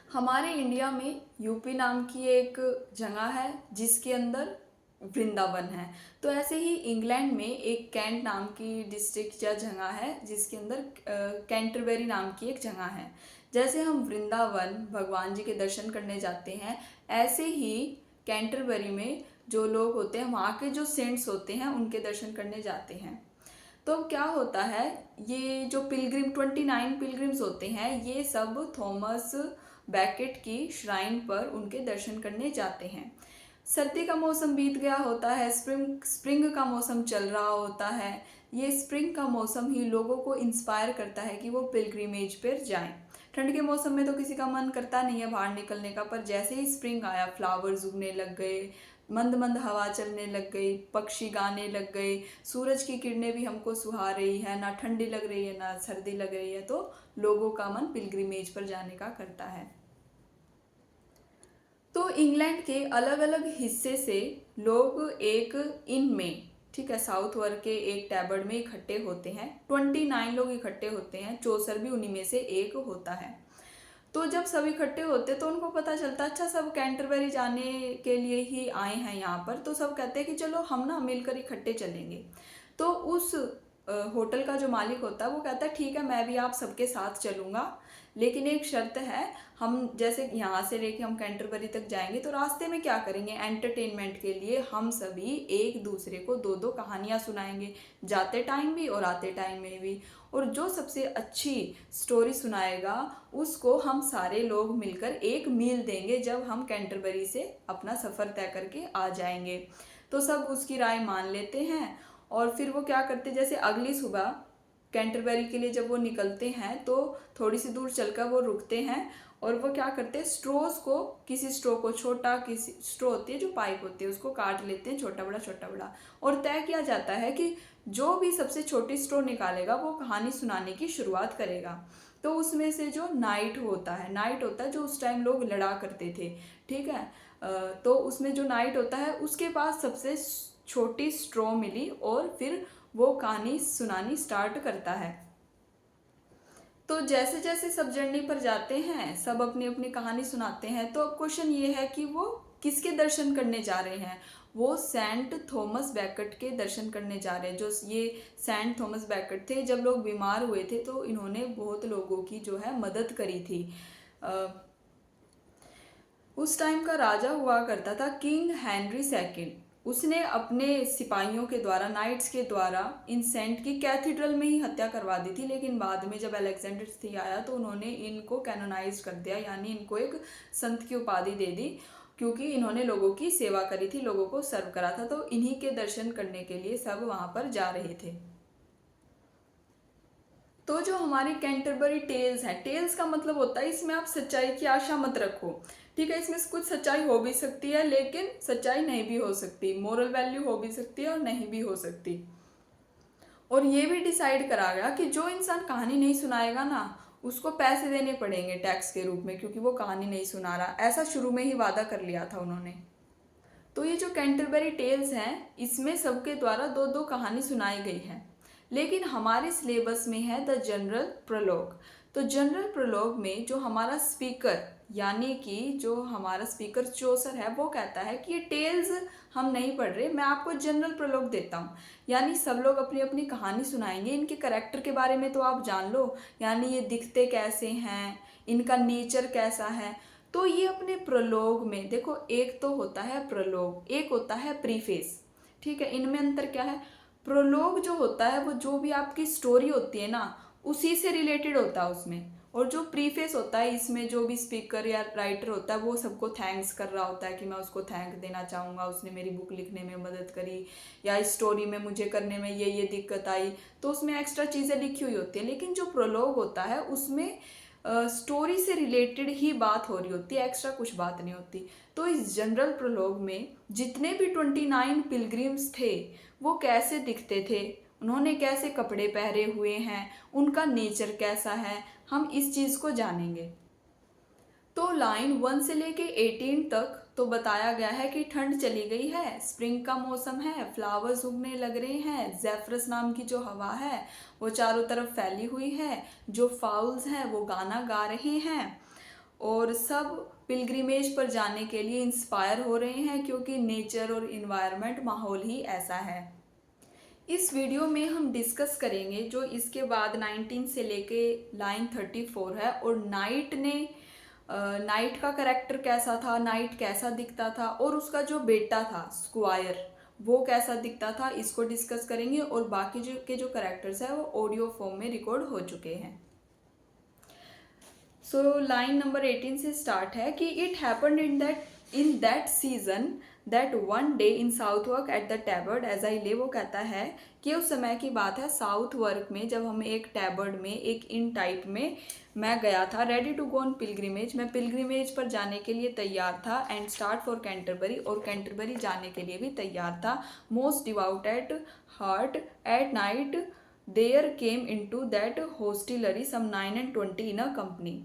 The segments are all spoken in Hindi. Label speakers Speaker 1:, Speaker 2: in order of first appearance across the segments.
Speaker 1: हमारे इंडिया में यूपी नाम की एक जगह है जिसके अंदर वृंदावन है। तो ऐसे ही इंग्लैंड में एक कैंट नाम की डिस्ट्रिक्ट या जगह है जिसके अंदर कैंटरबरी नाम की एक जगह है। जैसे हम वृंदावन भगवान जी के दर्शन करने जाते हैं, ऐसे ही कैंटरबरी में जो लोग होते हैं, वहाँ के जो सेंट्स होते हैं, उनके दर्शन करने जाते हैं। तो क्या होता है, ये जो पिलग्रिम 29 पिलग्रिम्स होते हैं, ये सब थॉमस बैकेट की श्राइन पर उनके दर्शन करने जाते हैं। सर्दी का मौसम बीत गया होता है, स्प्रिंग स्प्रिंग का मौसम चल रहा होता है। ये स्प्रिंग का मौसम ही लोगों को इंस्पायर करता है कि वो पिलग्रिमेज पर जाएं। ठंड के मौसम में तो किसी का मन करता नहीं है बाहर निकलने का, पर जैसे ही स्प्रिंग आया, फ्लावर्स उगने लग गए, मंद मंद हवा चलने लग गई, पक्षी गाने लग गए, सूरज की किरणें भी हमको सुहा रही है, ना ठंडी लग रही है ना सर्दी लग रही है, तो लोगों का मन पिलग्रिमेज पर जाने का करता है। तो इंग्लैंड के अलग अलग हिस्से से लोग एक इन में, ठीक है, साउथ वर्ग के एक टैबर्ड में इकट्ठे होते हैं। 29 लोग इकट्ठे होते हैं, चौसर भी उन्हीं में से एक होता है। तो जब सब इकट्ठे होते तो उनको पता चलता, अच्छा सब कैंटरबरी जाने के लिए ही आए हैं यहाँ पर, तो सब कहते हैं कि चलो हम ना मिलकर इकट्ठे चलेंगे। तो उस होटल का जो मालिक होता है वो कहता है ठीक है, मैं भी आप सबके साथ चलूँगा, लेकिन एक शर्त है, हम जैसे यहाँ से लेके हम कैंटरबरी तक जाएंगे तो रास्ते में क्या करेंगे, एंटरटेनमेंट के लिए हम सभी एक दूसरे को दो दो कहानियाँ सुनाएंगे, जाते टाइम भी और आते टाइम में भी। और जो सबसे अच्छी स्टोरी सुनाएगा उसको हम सारे लोग मिलकर एक मील देंगे जब हम कैंटरबरी से अपना सफ़र तय करके आ जाएंगे। तो सब उसकी राय मान लेते हैं और फिर वो क्या करते, जैसे अगली सुबह कैंटरबरी के लिए जब वो निकलते हैं तो थोड़ी सी दूर चलकर वो रुकते हैं और वो क्या करते हैं, स्ट्रोज को, किसी स्ट्रो को, छोटा किसी स्ट्रो होती है जो पाइप होती है उसको काट लेते हैं, छोटा बड़ा, और तय किया जाता है कि जो भी सबसे छोटी स्ट्रो निकालेगा वो कहानी सुनाने की शुरुआत करेगा। तो उसमें से जो नाइट होता है जो उस टाइम लोग लड़ा करते थे, ठीक है। तो उसमें जो नाइट होता है उसके पास सबसे छोटी स्ट्रो मिली और फिर वो कहानी सुनानी स्टार्ट करता है। तो जैसे जैसे सब जर्नी पर जाते हैं, सब अपनी अपनी कहानी सुनाते हैं। तो अब क्वेश्चन ये है कि वो किसके दर्शन करने जा रहे हैं। वो सेंट थॉमस बैकट के दर्शन करने जा रहे हैं। जो ये सेंट थॉमस बैकट थे, जब लोग बीमार हुए थे तो इन्होंने बहुत लोगों की जो है मदद करी थी। उस टाइम का राजा हुआ करता था किंग हेनरी सेकंड। उसने अपने सिपाहियों के द्वारा, नाइट्स के द्वारा, इन सेंट की कैथीड्रल में ही हत्या करवा दी थी, लेकिन बाद में जब अलेक्जेंडर थी आया तो उन्होंने इनको कैनोनाइज कर दिया, यानी इनको एक संत की उपाधि दे दी, क्योंकि इन्होंने लोगों की सेवा करी थी, लोगों को सर्व करा था। तो इन्हीं के दर्शन करने के लिए सब वहाँ पर जा रहे थे। तो जो हमारी कैंटरबरी टेल्स है, टेल्स का मतलब होता है इसमें आप सच्चाई की आशा मत रखो, ठीक है। इसमें कुछ सच्चाई हो भी सकती है लेकिन सच्चाई नहीं भी हो सकती, मोरल वैल्यू हो भी सकती है और नहीं भी हो सकती। और ये भी डिसाइड करा गया कि जो इंसान कहानी नहीं सुनाएगा ना, उसको पैसे देने पड़ेंगे टैक्स के रूप में, क्योंकि वो कहानी नहीं सुना रहा। ऐसा शुरू में ही वादा कर लिया था उन्होंने। तो ये जो कैंटरबरी टेल्स हैं, इसमें सबके द्वारा दो दो कहानी सुनाई गई है, लेकिन हमारे सिलेबस में है द जनरल प्रोलॉग। तो जनरल प्रोलॉग में जो हमारा स्पीकर, यानी कि जो हमारा स्पीकर चौसर है, वो कहता है कि ये टेल्स हम नहीं पढ़ रहे, मैं आपको जनरल प्रोलॉग देता हूँ। यानी सब लोग अपनी अपनी कहानी सुनाएंगे, इनके करेक्टर के बारे में तो आप जान लो, यानी ये दिखते कैसे हैं, इनका नेचर कैसा है। तो ये अपने प्रलोग में देखो, एक तो होता है प्रलोग, एक होता है प्रीफेस, ठीक है। इनमें अंतर क्या है, प्रोलोग जो होता है वो जो भी आपकी स्टोरी होती है ना, उसी से रिलेटेड होता है उसमें। और जो प्रीफेस होता है, इसमें जो भी स्पीकर या राइटर होता है वो सबको थैंक्स कर रहा होता है कि मैं उसको थैंक देना चाहूँगा, उसने मेरी बुक लिखने में मदद करी, या इस स्टोरी में मुझे करने में ये दिक्कत आई, तो उसमें एक्स्ट्रा चीज़ें लिखी हुई होती है। लेकिन जो प्रोलोग होता है उसमें स्टोरी से रिलेटेड ही बात हो रही होती है, एक्स्ट्रा कुछ बात नहीं होती। तो इस जनरल प्रोलॉग में जितने भी 29 पिलग्रिम्स थे वो कैसे दिखते थे, उन्होंने कैसे कपड़े पहने हुए हैं, उनका नेचर कैसा है, हम इस चीज़ को जानेंगे। तो लाइन 1 से लेके 18 तक तो बताया गया है कि ठंड चली गई है, स्प्रिंग का मौसम है, फ्लावर्स उगने लग रहे हैं, जेफरस नाम की जो हवा है वो चारों तरफ फैली हुई है, जो फाउल्स हैं वो गाना गा रहे हैं, और सब पिलग्रिमेज पर जाने के लिए इंस्पायर हो रहे हैं क्योंकि नेचर और इन्वायरमेंट माहौल ही ऐसा है। इस वीडियो में हम डिस्कस करेंगे जो इसके बाद 19 से लेके लाइन 34 है, और नाइट का कैरेक्टर कैसा था, नाइट कैसा दिखता था, और उसका जो बेटा था स्क्वायर वो कैसा दिखता था, इसको डिस्कस करेंगे। और बाकी जो कैरेक्टर्स है वो ऑडियो फॉर्म में रिकॉर्ड हो चुके हैं। सो लाइन नंबर 18 से स्टार्ट है कि it happened in that season that one day in Southwark at the Tabard as I live. वो कहता है कि उस समय की बात है साउथ वर्क में, जब हम एक टैबर्ड में एक इन टाइप में मैं गया था, ready to go on pilgrimage, मैं पिलग्रिमेज पर जाने के लिए तैयार था, एंड स्टार्ट फॉर कैंटरबरी, और कैंटरबरी जाने के लिए भी तैयार था, most devoted heart at night there came into that hostelry some 9 and 20 in a company.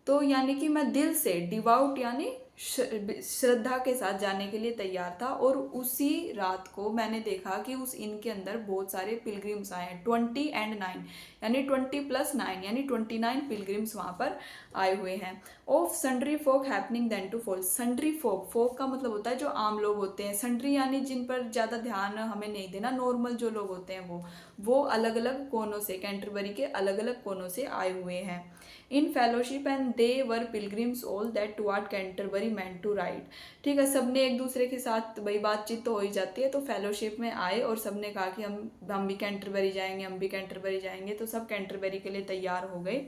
Speaker 1: तो यानी कि मैं दिल से डिवाउट यानी श्रद्धा के साथ जाने के लिए तैयार था, और उसी रात को मैंने देखा कि उस इन के अंदर बहुत सारे पिलग्रिम्स आए हैं, 20 and 9 यानी 20 + 9 यानी 29 पिलग्रिम्स वहाँ पर आए हुए हैं। Of sundry folk happening then to fall. Sundry folk, folk का मतलब होता है जो आम लोग होते हैं, सन्ड्री यानी जिन पर ज़्यादा ध्यान हमें नहीं देना, नॉर्मल जो लोग होते हैं वो अलग अलग कोनों से, कैंटरबरी के अलग अलग कोनों से आए हुए हैं। In fellowship and they were pilgrims all that toward Canterbury meant to ride. ठीक है, सबने एक दूसरे के साथ भाई बातचीत तो हो ही जाती है, तो फेलोशिप में आए और सबने कहा कि हम भी कैंटरबरी जाएंगे, हम भी कैंटरबरी जाएंगे, तो सब कैंटरबरी के लिए तैयार हो गए।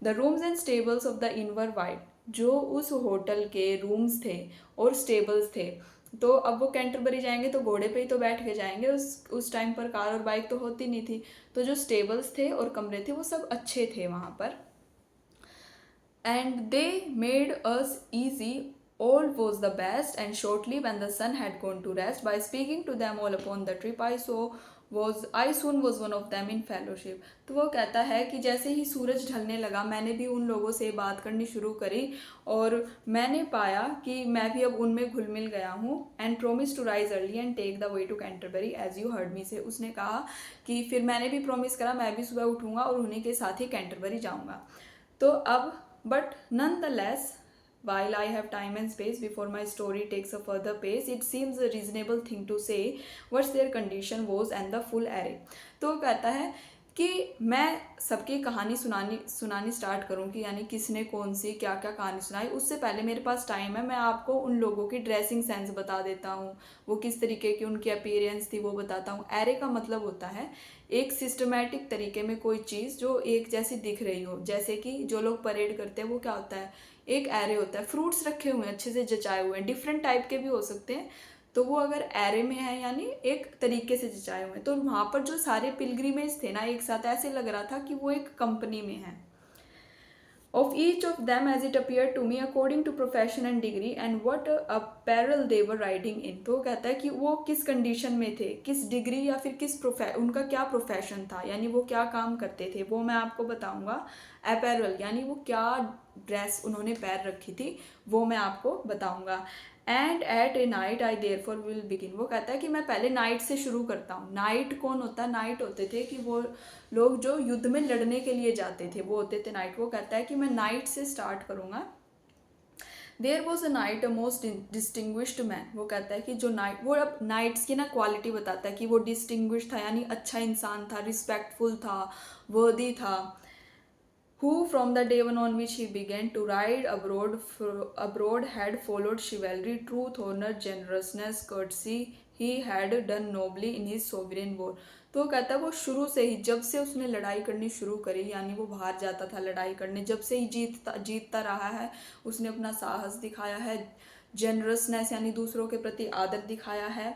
Speaker 1: The rooms and stables of the in were wide. जो उस होटल के रूम्स थे और स्टेबल्स थे, तो अब वो कैंटरबरी जाएंगे तो घोड़े पे ही तो बैठ के जाएंगे, उस टाइम पर कार और बाइक तो होती नहीं थी, तो जो स्टेबल्स थे और कमरे थे वो सब अच्छे थे वहाँ पर। And they made us easy, all was the best, and shortly when the sun had gone to rest, by speaking to them all upon the trip I soon was one of them in fellowship। तो वो कहता है कि जैसे ही सूरज ढलने लगा मैंने भी उन लोगों से बात करनी शुरू करी, और मैंने पाया कि मैं भी अब उनमें घुल मिल गया हूँ। And promise to rise early and take the way to Canterbury as you heard me say. उसने कहा कि फिर मैंने भी प्रोमिस करा मैं भी सुबह उठूँगा और उन्हीं के साथ ही कैंटरबरी जाऊँगा। तो अब but nonetheless, while I have time and space before my story takes a further pace, it seems a reasonable thing to say what their condition was and the full array। तो कहता है कि मैं सबकी कहानी सुनानी स्टार्ट करूँ कि यानी किसने कौन सी क्या क्या कहानी सुनाई, उससे पहले मेरे पास टाइम है, मैं आपको उन लोगों की ड्रेसिंग सेंस बता देता हूँ, वो किस तरीके की उनकी अपीयरेंस थी वो बताता हूँ। एरे का मतलब होता है एक सिस्टमेटिक तरीके में कोई चीज़ जो एक जैसी दिख रही हो, जैसे कि जो लोग परेड करते हैं वो क्या होता है, एक एरे होता है, फ्रूट्स रखे हुए हैं अच्छे से जचाए हुए हैं, डिफरेंट टाइप के भी हो सकते हैं, तो वो अगर एरे में है यानी एक तरीके से जचाए हुए हैं। तो वहाँ पर जो सारे पिलग्रिमेज थे ना एक साथ, ऐसे लग रहा था कि वो एक कंपनी में है। of each of them as it appeared to me according to profession and degree and what apparel they were riding in। तो कहता है कि वो किस कंडीशन में थे, किस डिग्री या फिर उनका क्या प्रोफेशन था, यानी वो क्या काम करते थे, वो मैं आपको बताऊंगा। अपैरल यानी वो क्या ड्रेस उन्होंने पैर रखी थी वो मैं आपको बताऊंगा। And at a night I therefore will begin. वो कहता है कि मैं पहले नाइट से शुरू करता हूँ। नाइट कौन होता है, नाइट होते थे कि वो लोग जो युद्ध में लड़ने के लिए जाते थे वो होते थे नाइट। वो कहता है कि मैं नाइट से स्टार्ट करूँगा। There was a knight a most distinguished man. वो कहता है कि जो नाइट, वो अब नाइट्स की ना क्वालिटी बताता है कि वो डिस्टिंग्विश था यानी अच्छा इंसान था, रिस्पेक्टफुल था, वर्दी था। who from the day one on which he began to ride abroad had followed chivalry, truth, honor, generousness, courtesy, he had done nobly in his sovereign war। तो कहता है वो शुरू से ही, जब से उसने लड़ाई करनी शुरू करी यानी वो बाहर जाता था लड़ाई करने, जब से ही जीतता रहा है, उसने अपना साहस दिखाया है, जेनरसनेस यानी दूसरों के प्रति आदर दिखाया है,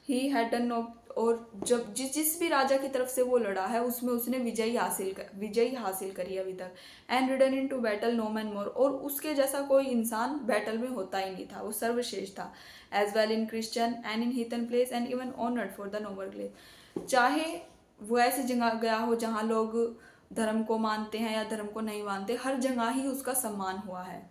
Speaker 1: ही हैड डन नो, और जब जिस भी राजा की तरफ से वो लड़ा है उसमें उसने विजय हासिल करी अभी तक। And ridden into battle no man more, और उसके जैसा कोई इंसान बैटल में होता ही नहीं था, वो सर्वश्रेष्ठ था। As well in Christian and in heathen place and even honoured for the noble place. चाहे वो ऐसी जगह गया हो जहाँ लोग धर्म को मानते हैं या धर्म को नहीं मानते, हर जगह ही उसका सम्मान हुआ है।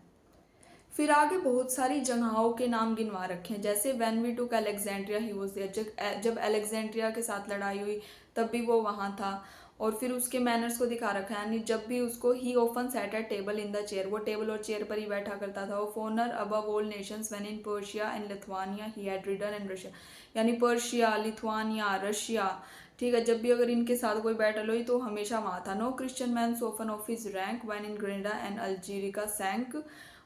Speaker 1: फिर आगे बहुत सारी जगहों के नाम गिनवा रखे हैं, जैसे when we took Alexandria he was there. जब अलेक्जेंड्रिया के साथ लड़ाई हुई तब भी वो वहाँ था। और फिर उसके मैनर्स को दिखा रखा है, यानी जब भी उसको he often sat at table in the chair, वो टेबल और चेयर पर ही बैठा करता था। वो फोनर above all nations when in Persia and Lithuania he had ridden in Russia, यानी पर्शिया, लिथुआनिया, रशिया, ठीक है, जब भी अगर इनके साथ कोई बैटल हुई तो हमेशा वहाँ था। No Christian man so often of his rank when in Granada and Algeciras sank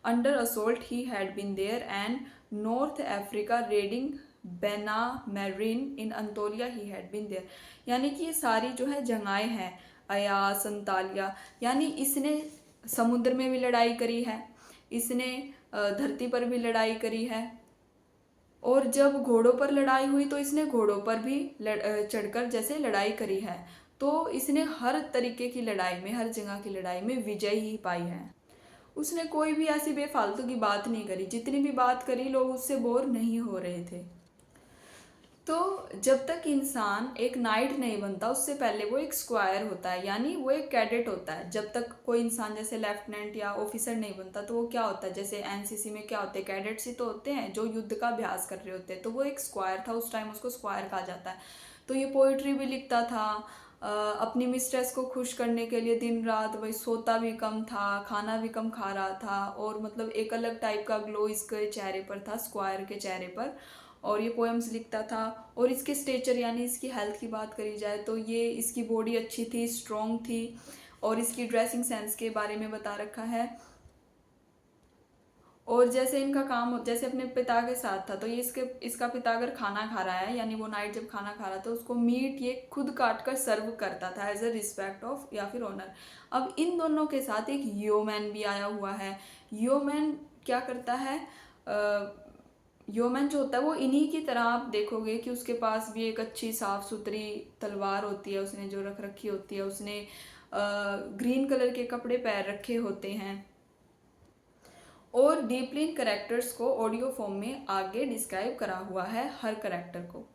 Speaker 1: under assault he had been there and North Africa raiding Benamarin in Anatolia he had been there, यानी कि ये सारी जो है जगहें हैं, अयास, अंतालिया, यानी इसने समुद्र में भी लड़ाई करी है, इसने धरती पर भी लड़ाई करी है, और जब घोड़ों पर लड़ाई हुई तो इसने घोड़ों पर भी चढ़कर जैसे लड़ाई करी है। तो इसने हर तरीके की लड़ाई में, हर जगह की लड़ाई में विजय ही पाई है। उसने कोई भी ऐसी बेफालतू की बात नहीं करी, जितनी भी बात करी लोग उससे बोर नहीं हो रहे थे। तो जब तक इंसान एक नाइट नहीं बनता उससे पहले वो एक स्क्वायर होता है, यानी वो एक कैडेट होता है। जब तक कोई इंसान जैसे लेफ्टिनेंट या ऑफिसर नहीं बनता तो वो क्या होता है, जैसे एनसीसी में क्या होते हैं, कैडेट्स ही तो होते हैं जो युद्ध का अभ्यास कर रहे होते हैं। तो वो एक स्क्वायर था, उस टाइम उसको स्क्वायर कहा जाता है। तो ये पोइट्री भी लिखता था, अपनी मिस्ट्रेस को खुश करने के लिए दिन रात, वही सोता भी कम था, खाना भी कम खा रहा था, और मतलब एक अलग टाइप का ग्लो इसके चेहरे पर था, स्क्वायर के चेहरे पर, और ये पोएम्स लिखता था। और इसके स्टेचर यानी इसकी हेल्थ की बात करी जाए तो ये इसकी बॉडी अच्छी थी, स्ट्रॉन्ग थी, और इसकी ड्रेसिंग सेंस के बारे में बता रखा है। और जैसे इनका काम जैसे अपने पिता के साथ था, तो ये इसका पिता अगर खाना खा रहा है, यानी वो नाइट जब खाना खा रहा था, उसको मीट ये खुद काट कर सर्व करता था एज अ रिस्पेक्ट ऑफ या फिर ऑनर। अब इन दोनों के साथ एक योमैन भी आया हुआ है। योमैन क्या करता है, योमैन जो होता है वो इन्हीं की तरह आप देखोगे कि उसके पास भी एक अच्छी साफ सुथरी तलवार होती है, उसने जो रख रखी होती है, उसने ग्रीन कलर के कपड़े पहन रखे होते हैं। और डीपली इन करेक्टर्स को ऑडियो फॉर्म में आगे डिस्क्राइब करा हुआ है हर करेक्टर को।